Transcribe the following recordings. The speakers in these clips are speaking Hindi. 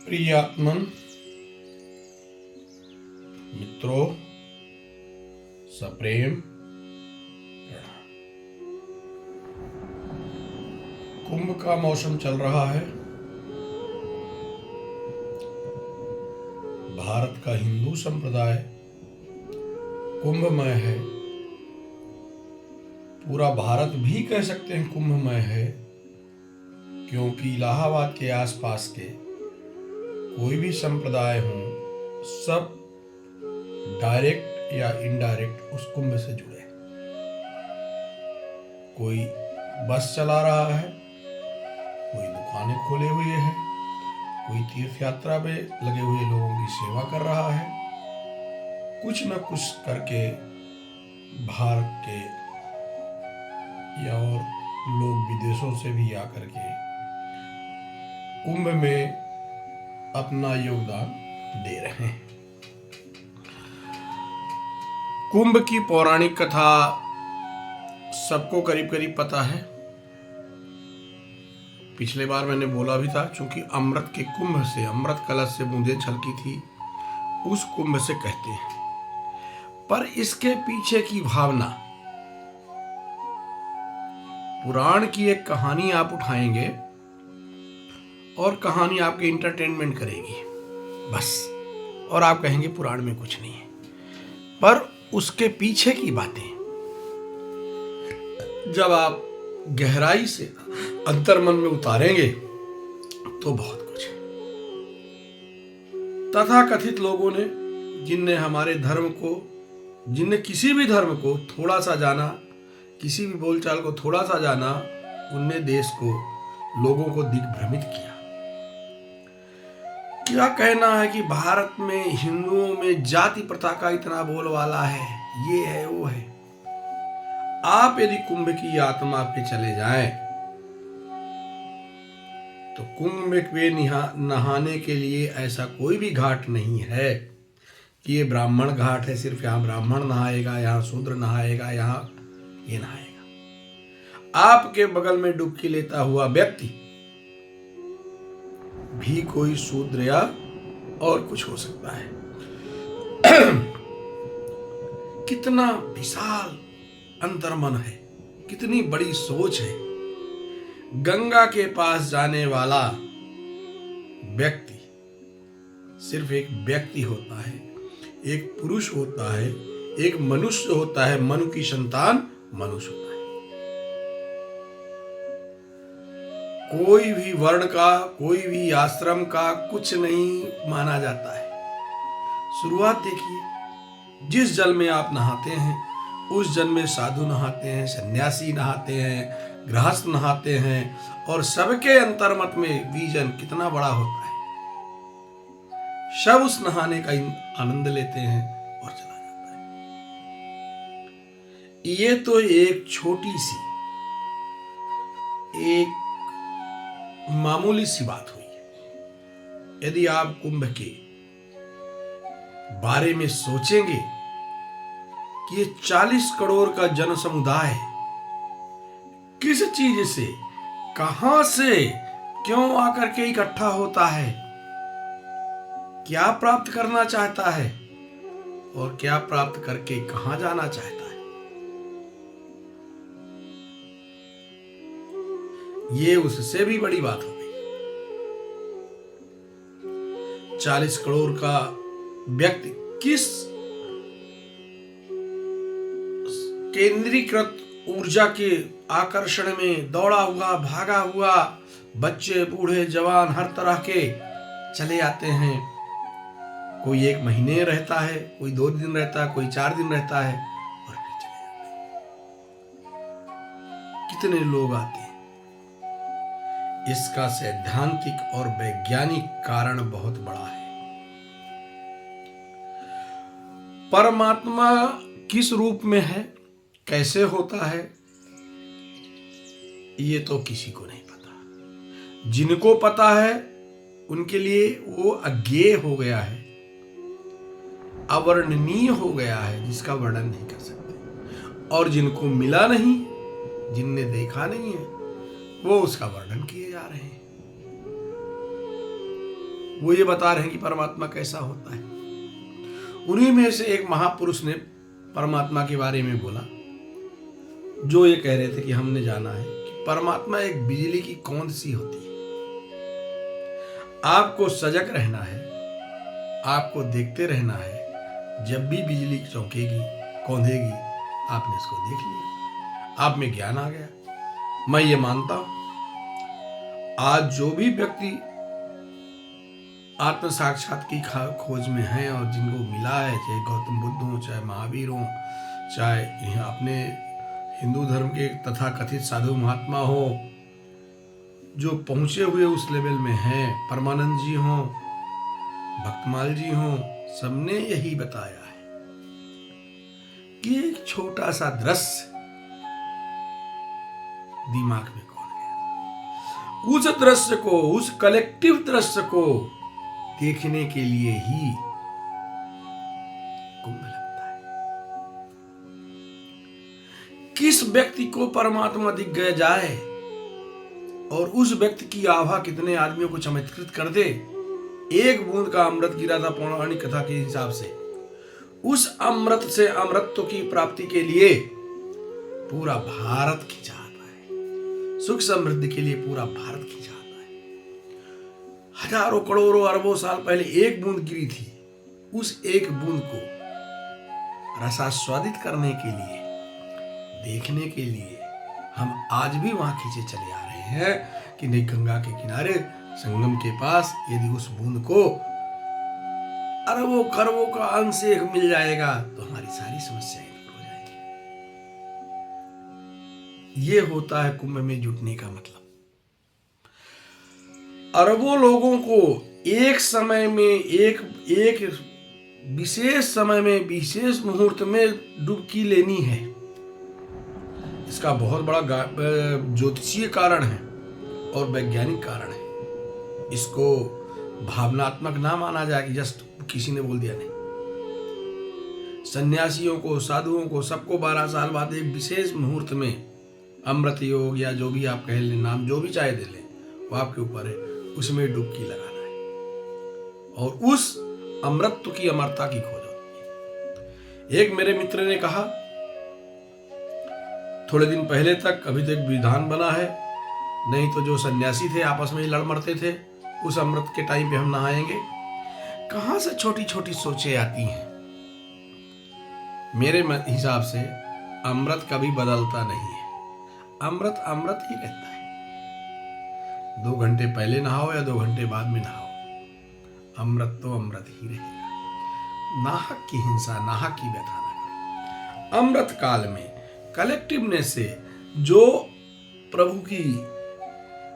प्रिय आत्मन मित्रों, सप्रेम प्रणाम। कुंभ का मौसम चल रहा है। भारत का हिंदू संप्रदाय कुंभमय है। पूरा भारत भी कह सकते हैं कुंभमय है, क्योंकि इलाहाबाद के आसपास के कोई भी संप्रदाय हो, सब डायरेक्ट या इनडायरेक्ट उस कुंभ से जुड़े। कोई बस चला रहा है, कोई दुकानें खोले हुए है, कोई तीर्थ यात्रा में लगे हुए लोगों की सेवा कर रहा है। कुछ न कुछ करके भारत के या और लोग विदेशों से भी आकर के कुंभ में अपना योगदान दे रहे हैं। कुंभ की पौराणिक कथा सबको करीब करीब पता है। पिछले बार मैंने बोला भी था, चूंकि अमृत के कुंभ से, अमृत कलश से बूंदें छलकी थी, उस कुंभ से कहते हैं। पर इसके पीछे की भावना, पुराण की एक कहानी आप उठाएंगे और कहानी आपके इंटरटेनमेंट करेगी बस, और आप कहेंगे पुराण में कुछ नहीं है। पर उसके पीछे की बातें जब आप गहराई से अंतर्मन में उतारेंगे तो बहुत कुछ है। तथाकथित लोगों ने, जिनने हमारे धर्म को, जिनने किसी भी धर्म को थोड़ा सा जाना, किसी भी बोलचाल को थोड़ा सा जाना, उनने देश को, लोगों को दिग्भ्रमित किया। क्या कहना है कि भारत में हिंदुओं में जाति प्रथा का इतना बोलबाला है, ये है वो है। आप यदि कुंभ की आत्मा पे चले जाएं तो कुंभ में नहाने के लिए ऐसा कोई भी घाट नहीं है कि ये ब्राह्मण घाट है, सिर्फ यहाँ ब्राह्मण नहाएगा, यहाँ शूद्र नहाएगा, यहाँ ये नहाएगा। आपके बगल में डुबकी लेता हुआ व्यक्ति भी कोई शूद्र या और कुछ हो सकता है। कितना विशाल अंतर्मन है, कितनी बड़ी सोच है। गंगा के पास जाने वाला व्यक्ति सिर्फ एक व्यक्ति होता है, एक पुरुष होता है, एक मनुष्य होता है, मनु की संतान मनुष्य होता है। कोई भी वर्ण का, कोई भी आश्रम का कुछ नहीं माना जाता है। शुरुआत देखिए, जिस जल में आप नहाते हैं उस जल में साधु नहाते हैं, सन्यासी नहाते हैं, गृहस्थ नहाते हैं, और सबके अंतर्मत में विजन कितना बड़ा होता है। सब उस नहाने का आनंद लेते हैं और चला जाता है। ये तो एक छोटी सी, एक मामूली सी बात हुई। यदि आप कुंभ के बारे में सोचेंगे कि ये 40 करोड़ का जन समुदाय किस चीज से, कहां से, क्यों आकर के इकट्ठा होता है, क्या प्राप्त करना चाहता है और क्या प्राप्त करके कहां जाना चाहता है, ये उससे भी बड़ी बात हो गई। 40 करोड़ का व्यक्ति किस केंद्रीकृत ऊर्जा के आकर्षण में दौड़ा हुआ, भागा हुआ, बच्चे, बूढ़े, जवान, हर तरह के चले आते हैं। कोई 1 महीने रहता है, कोई 2 दिन रहता है, कोई 4 दिन रहता है और फिर चले जाते हैं। कितने लोग आते हैं। इसका सैद्धांतिक और वैज्ञानिक कारण बहुत बड़ा है। परमात्मा किस रूप में है, कैसे होता है, ये तो किसी को नहीं पता। जिनको पता है उनके लिए वो अज्ञेय हो गया है, अवर्णनीय हो गया है, जिसका वर्णन नहीं कर सकते। और जिनको मिला नहीं, जिनने देखा नहीं है, वो उसका वर्णन किए जा रहे हैं। वो ये बता रहे हैं कि परमात्मा कैसा होता है। उन्हीं में से एक महापुरुष ने परमात्मा के बारे में बोला, जो ये कह रहे थे कि हमने जाना है कि परमात्मा एक बिजली की कौंध सी होती है। आपको सजग रहना है, आपको देखते रहना है। जब भी बिजली चौंकेगी, कौंधेगी, आपने इसको देख लिया, आप में ज्ञान आ गया। मैं ये मानता हूं आज जो भी व्यक्ति आत्म साक्षात की खोज में है और जिनको मिला है, चाहे गौतम बुद्ध हो, चाहे महावीर हो, चाहे अपने हिंदू धर्म के तथा कथित साधु महात्मा हो, जो पहुंचे हुए उस लेवल में हैं, परमानंद जी हो, भक्तमाल जी हो, सबने यही बताया है कि एक छोटा सा दृश्य दिमाग में कौन गया, उस दृश्य को, उस कलेक्टिव दृश्य को देखने के लिए ही कुंभ लगता है। किस व्यक्ति को परमात्मा दिख गया जाए और उस व्यक्ति की आभा कितने आदमियों को चमत्कृत कर दे। एक बूंद का अमृत गिरा था पौराणिक कथा के हिसाब से, उस अमृत से अमृतत्व की प्राप्ति के लिए पूरा भारत खिंचा आता है, सुख समृद्धि के लिए पूरा भारत खिंचा आता है। हजारों करोड़ों अरबों साल पहले एक बूंद गिरी थी, उस एक बूंद को रसास्वादित करने के लिए, देखने के लिए हम आज भी वहां खींचे चले आ रहे हैं कि नहीं, गंगा के किनारे संगम के पास यदि उस बूंद को अरबों खरबों का अंश एक मिल जाएगा तो हमारी सारी समस्याएं दूर हो जाएंगी। ये होता है कुंभ में जुटने का मतलब। अरबों लोगों को एक समय में, एक विशेष समय में, विशेष मुहूर्त में डुबकी लेनी है। इसका बहुत बड़ा ज्योतिषीय कारण है और वैज्ञानिक कारण है। इसको भावनात्मक ना माना जाए कि जस्ट किसी ने बोल दिया, नहीं। सन्यासियों को, साधुओं को, सबको 12 साल बाद एक विशेष मुहूर्त में अमृत योग या जो भी आप कह लें, नाम जो भी चाहे दे लें, वो आपके ऊपर है, उसमें डुबकी लगाना है और उस अमृत की अमरता की खोज होती है। एक मेरे मित्र ने कहा, थोड़े दिन पहले तक, अभी तो एक विधान बना है, नहीं तो जो सन्यासी थे आपस में ही लड़ मरते थे, उस अमृत के टाइम पे हम नहाएंगे। कहां से छोटी छोटी सोचें आती हैं। मेरे हिसाब से अमृत कभी बदलता नहीं है, अमृत अमृत ही रहता है। 2 घंटे पहले नहाओ या 2 घंटे बाद में नहाओ, अमृत तो अमृत ही रहेगा। नाहक की हिंसा, नाहक की व्यथा न करो। अमृत काल में कलेक्टिवनेस से जो प्रभु की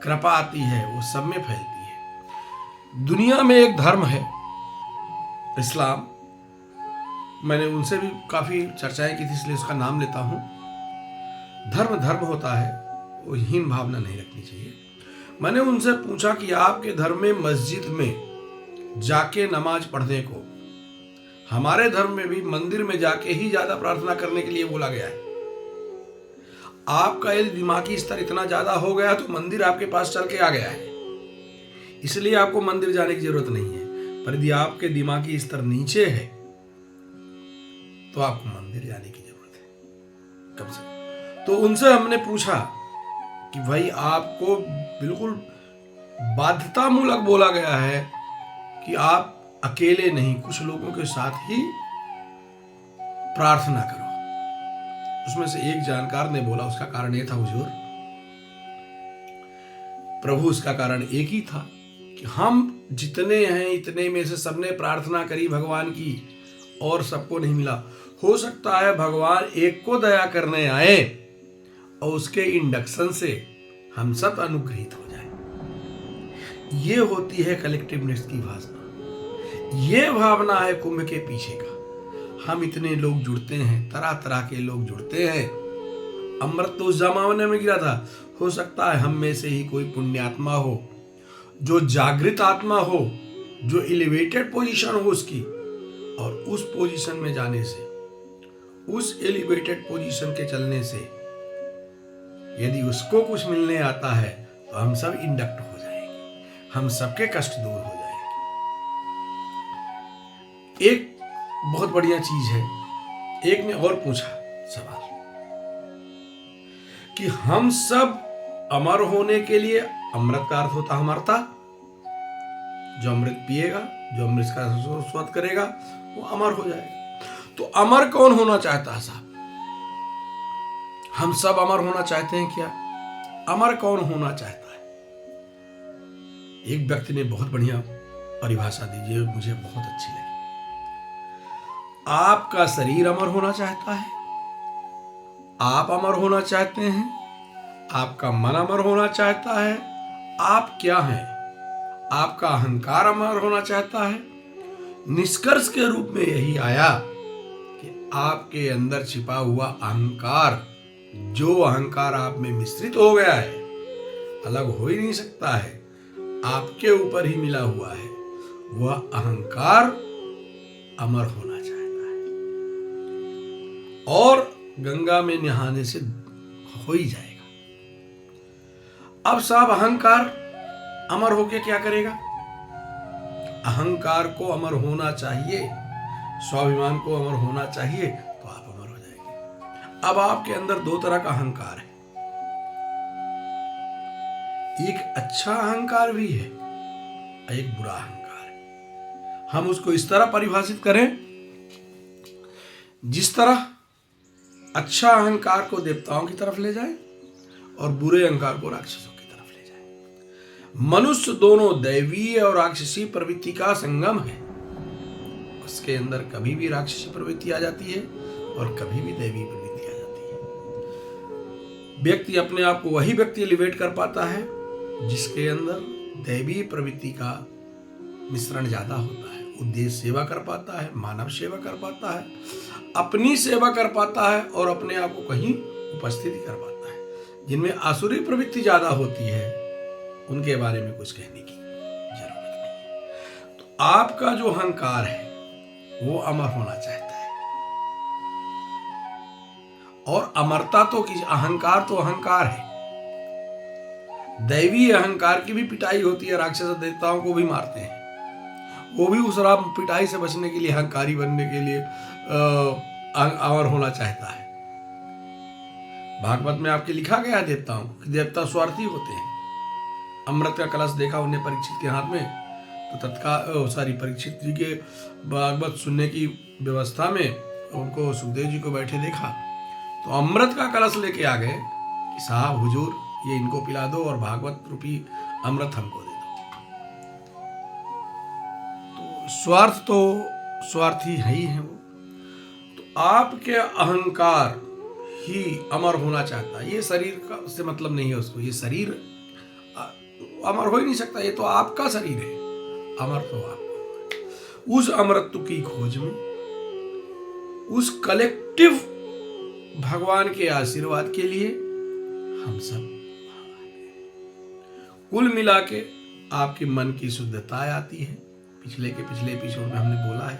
कृपा आती है वो सब में फैलती है। दुनिया में एक धर्म है इस्लाम, मैंने उनसे भी काफी चर्चाएं की थी इसलिए उसका नाम लेता हूं। धर्म होता है, वो हीन भावना नहीं रखनी चाहिए। मैंने उनसे पूछा कि आपके धर्म में मस्जिद में जाके नमाज पढ़ने को, हमारे धर्म में भी मंदिर में जाके ही ज्यादा प्रार्थना करने के लिए बोला गया है। आपका यदि दिमागी स्तर इतना ज्यादा हो गया तो मंदिर आपके पास चल के आ गया है, इसलिए आपको मंदिर जाने की जरूरत नहीं है। पर यदि आपके दिमागी स्तर नीचे है तो आपको मंदिर जाने की जरूरत है कम से कम। तो उनसे हमने पूछा कि भाई आपको बिल्कुल बाध्यतामूलक बोला गया है कि आप अकेले नहीं, कुछ लोगों के साथ ही प्रार्थना करो। उसमें से एक जानकार ने बोला उसका कारण यह था, हुजूर प्रभु, उसका कारण एक ही था कि हम जितने हैं इतने में से सबने प्रार्थना करी भगवान की और सबको नहीं मिला। हो सकता है भगवान एक को दया करने आए और उसके इंडक्शन से हम सब अनुग्रहित हो जाए। ये होती है कलेक्टिवनेस की भावना। ये भावना है कुंभ के पीछे का। हम इतने लोग जुड़ते हैं, तरह तरह के लोग जुड़ते हैं। अमृत तो उस जमाने में गिरा था। हो सकता है हम में से ही कोई पुण्यात्मा हो, जो जागृत आत्मा हो, जो एलिवेटेड पोजीशन हो उसकी, और उस पोजीशन में जाने से, उस एलिवेटेड पोजीशन के चलने से यदि उसको कुछ मिलने आता है तो हम सब इंडक्ट हो जाएंगे, हम सबके कष्ट दूर हो जाएंगे। एक बहुत बढ़िया चीज है, एक ने और पूछा सवाल कि हम सब अमर होने के लिए, अमृत का अर्थ होता अमरता, जो अमृत पिएगा, जो अमृत का स्वाद करेगा वो अमर हो जाएगा। तो अमर कौन होना चाहता है साहब? हम सब अमर होना चाहते हैं क्या? अमर कौन होना चाहता है? एक व्यक्ति ने बहुत बढ़िया परिभाषा दी जो मुझे बहुत अच्छी लगी। आपका शरीर अमर होना चाहता है, आप अमर होना चाहते हैं, आपका मन अमर होना चाहता है, आप क्या हैं? आपका अहंकार अमर होना चाहता है। निष्कर्ष के रूप में यही आया कि आपके अंदर छिपा हुआ अहंकार, जो अहंकार आप में मिश्रित हो गया है, अलग हो ही नहीं सकता है, आपके ऊपर ही मिला हुआ है, वह अहंकार अमर होना चाहता है और गंगा में नहाने से हो ही जाएगा। अब साहब अहंकार अमर होके क्या करेगा? अहंकार को अमर होना चाहिए, स्वाभिमान को अमर होना चाहिए, तो आप अमर हो जाएंगे। अब आपके अंदर दो तरह का अहंकार है, एक अच्छा अहंकार भी है, एक बुरा अहंकार है। हम उसको इस तरह परिभाषित करें, जिस तरह अच्छा अहंकार को देवताओं की तरफ ले जाए और बुरे अहंकार को राक्षसों की तरफ ले जाए। मनुष्य दोनों दैवीय और राक्षसी प्रवृत्ति का संगम है। उसके अंदर कभी भी राक्षसी प्रवृत्ति आ जाती है और कभी भी दैवी प्रवृत्ति आ जाती है। व्यक्ति अपने आप को वही व्यक्ति एलिवेट कर पाता है जिसके अंदर दैवी प्रवृत्ति का मिश्रण ज्यादा होता है। वो देश सेवा कर पाता है, मानव सेवा कर पाता है, अपनी सेवा कर पाता है और अपने आप को कहीं उपस्थिति कर पाता है। जिनमें आसुरी प्रवृत्ति ज्यादा होती है उनके बारे में कुछ कहने की जरूरत नहीं है। तो आपका जो अहंकार है वो अमर होना चाहता है और अमरता तो की, अहंकार तो अहंकार है। दैवी अहंकार की भी पिटाई होती है, राक्षस देवताओं को भी मारते हैं, वो भी उस पिटाई से बचने के लिए, अहंकारी बनने के लिए अमर होना चाहता है। भागवत में आपके लिखा गया है देवताओं कि देवता स्वार्थी होते हैं। अमृत का कलश देखा उन्हें परीक्षित के हाथ में, तो तत्काल परीक्षित जी के भागवत सुनने की व्यवस्था में उनको सुखदेव जी को बैठे देखा तो अमृत का कलश लेके आ गए कि साहब हुजूर ये इनको पिला दो और भागवत रूपी अमृत हमको दे दो। तो स्वार्थ तो स्वार्थी है ही है वो। तो आपके अहंकार ही अमर होना चाहता है। ये शरीर का से मतलब नहीं है उसको, ये शरीर अमर हो ही नहीं सकता, ये तो आपका शरीर है, अमर तो आपका। उस अमरत्व की खोज में, उस कलेक्टिव भगवान के आशीर्वाद के लिए हम सब कुल मिला के आपके मन की शुद्धता आती है। पिछले एपिसोड में हमने बोला है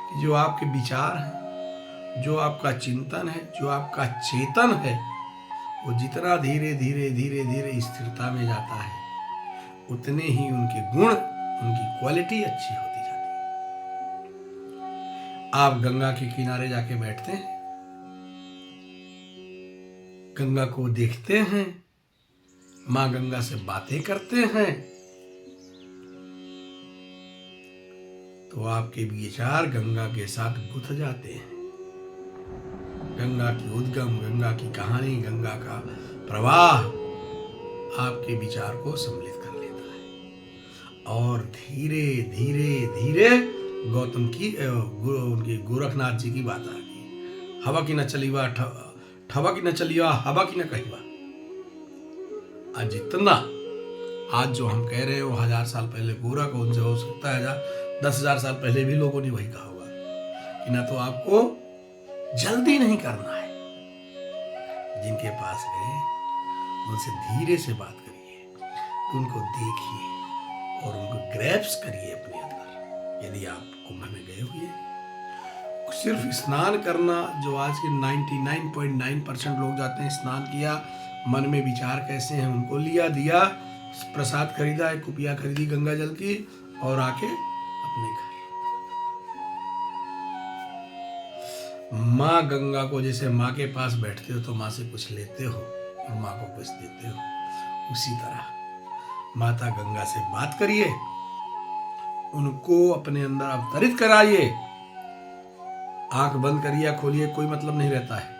कि जो आपके विचार हैं, जो आपका चिंतन है, जो आपका चेतन है, वो जितना धीरे धीरे धीरे धीरे स्थिरता में जाता है उतने ही उनके गुण, उनकी क्वालिटी अच्छी होती जाती है। आप गंगा के किनारे जाके बैठते हैं, गंगा को देखते हैं, मां गंगा से बातें करते हैं, तो आपके विचार गंगा के साथ गुथ जाते हैं। गंगा की उद्गम, गंगा की कहानी, गंगा का प्रवाह आपके विचार को सम्मिलित कर लेता है और धीरे धीरे धीरे गौतम की उनके गोरखनाथ जी की बात आ गई। हवा की न चलीवा ठवा की न चलिया, हवा की न कहिवा। आज जितना आज जो हम कह रहे हैं वो 1000 साल पहले गोरख, उनसे हो सकता है 10,000 साल पहले भी लोगों ने वही कहा होगा कि ना तो आपको जल्दी नहीं करना है, जिनके पास गए उनसे धीरे से बात करिए, उनको देखिए और उनको ग्रैप्स करिए अपने अंदर। यदि आप कुंभ में गए हुए, सिर्फ स्नान करना, जो आज के 99.9% लोग जाते हैं, स्नान किया, मन में विचार कैसे हैं उनको लिया, दिया, प्रसाद खरीदा, एक कुपिया खरीदी गंगा जल की और आके अपने घर। माँ गंगा को, जैसे माँ के पास बैठते हो तो माँ से कुछ लेते हो और माँ को कुछ देते हो, उसी तरह माता गंगा से बात करिए, उनको अपने अंदर अवतरित कराइए। आंख बंद करिए या खोलिए, कोई मतलब नहीं रहता है,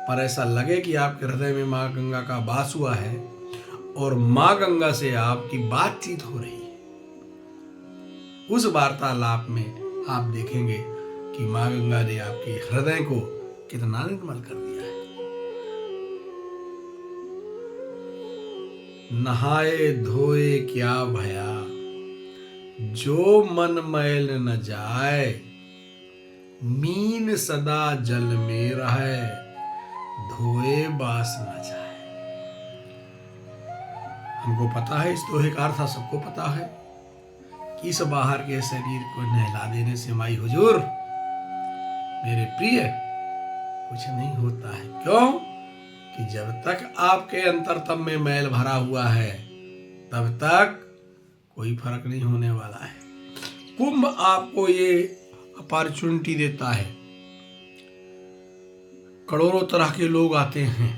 पर ऐसा लगे कि आपके हृदय में माँ गंगा का वास हुआ है और माँ गंगा से आपकी बातचीत हो रही है। उस वार्तालाप में आप देखेंगे कि माँ गंगा ने आपके हृदय को कितना निर्मल कर दिया है। नहाए धोए क्या भया, जो मन मैल न जाए, मीन सदा जल में रहे, धोए बास न जाए। हमको पता है, इस दोहे का अर्थ सबको पता है कि इस बाहर के शरीर को नहला देने से माई हुजूर मेरे प्रिय कुछ नहीं होता है। क्यों? कि जब तक आपके अंतरतम में मैल भरा हुआ है तब तक कोई फर्क नहीं होने वाला है। कुंभ आपको ये अपॉर्चुनिटी देता है। करोड़ों तरह के लोग आते हैं,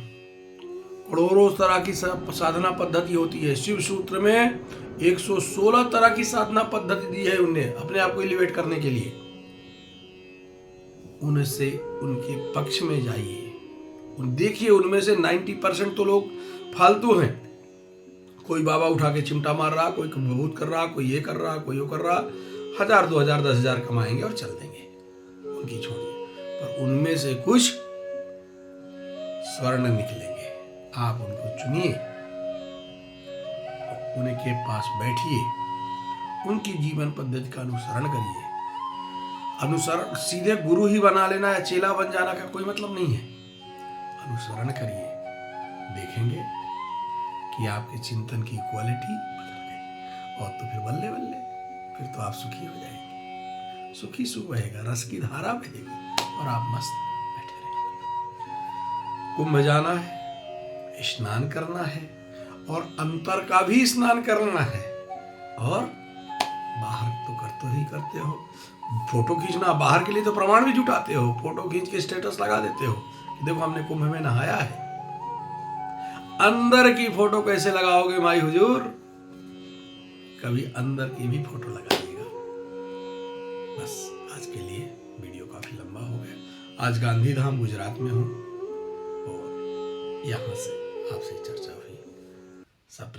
करोड़ों तरह की साधना पद्धति होती है। शिव सूत्र में 116 तरह की साधना पद्धति दी है उनने अपने आप को एलिवेट करने के लिए। उनसे उनके पक्ष में जाइए, देखिए उनमें से 90% तो लोग फालतू हैं। कोई बाबा उठा के चिमटा मार रहा, कोई बहुत कर रहा, कोई ये कर रहा, कोई वो कर रहा, 1000 2000 10,000 कमाएंगे और चल देंगे, उनकी छोड़िए। पर उनमें से कुछ स्वर्ण निकलेंगे। आप उनको चुनिए, उनके पास बैठिए, उनकी जीवन पद्धति का अनुसरण करिए। अनुसरण सीधे गुरु ही बना लेना या चेला बन जाना का कोई मतलब नहीं है। अनुसरण करिए, देखेंगे कि आपके चिंतन की क्वालिटी बदल गई और तो फिर बल्ले बल्ले फिर तो आप सुखी हो जाएंगे। सुखी सुख बहेगा, रस की धारा बहेगी और आप मस्त बैठे रहेंगे। कुंभ जाना है, स्नान करना है और अंतर का भी स्नान करना है, और बाहर तो करते हो। फोटो खींचना बाहर के लिए तो प्रमाण भी जुटाते हो, फोटो खींच के स्टेटस लगा देते हो कि देखो हमने कुंभ में नहाया है। अंदर की फोटो कैसे लगाओगे माई हुजूर? कभी अंदर की भी फोटो लगाइएगा। बस आज के लिए वीडियो काफी लंबा हो गया। आज गांधीधाम गुजरात में हूँ और यहाँ से आपसे चर्चा हुई। सब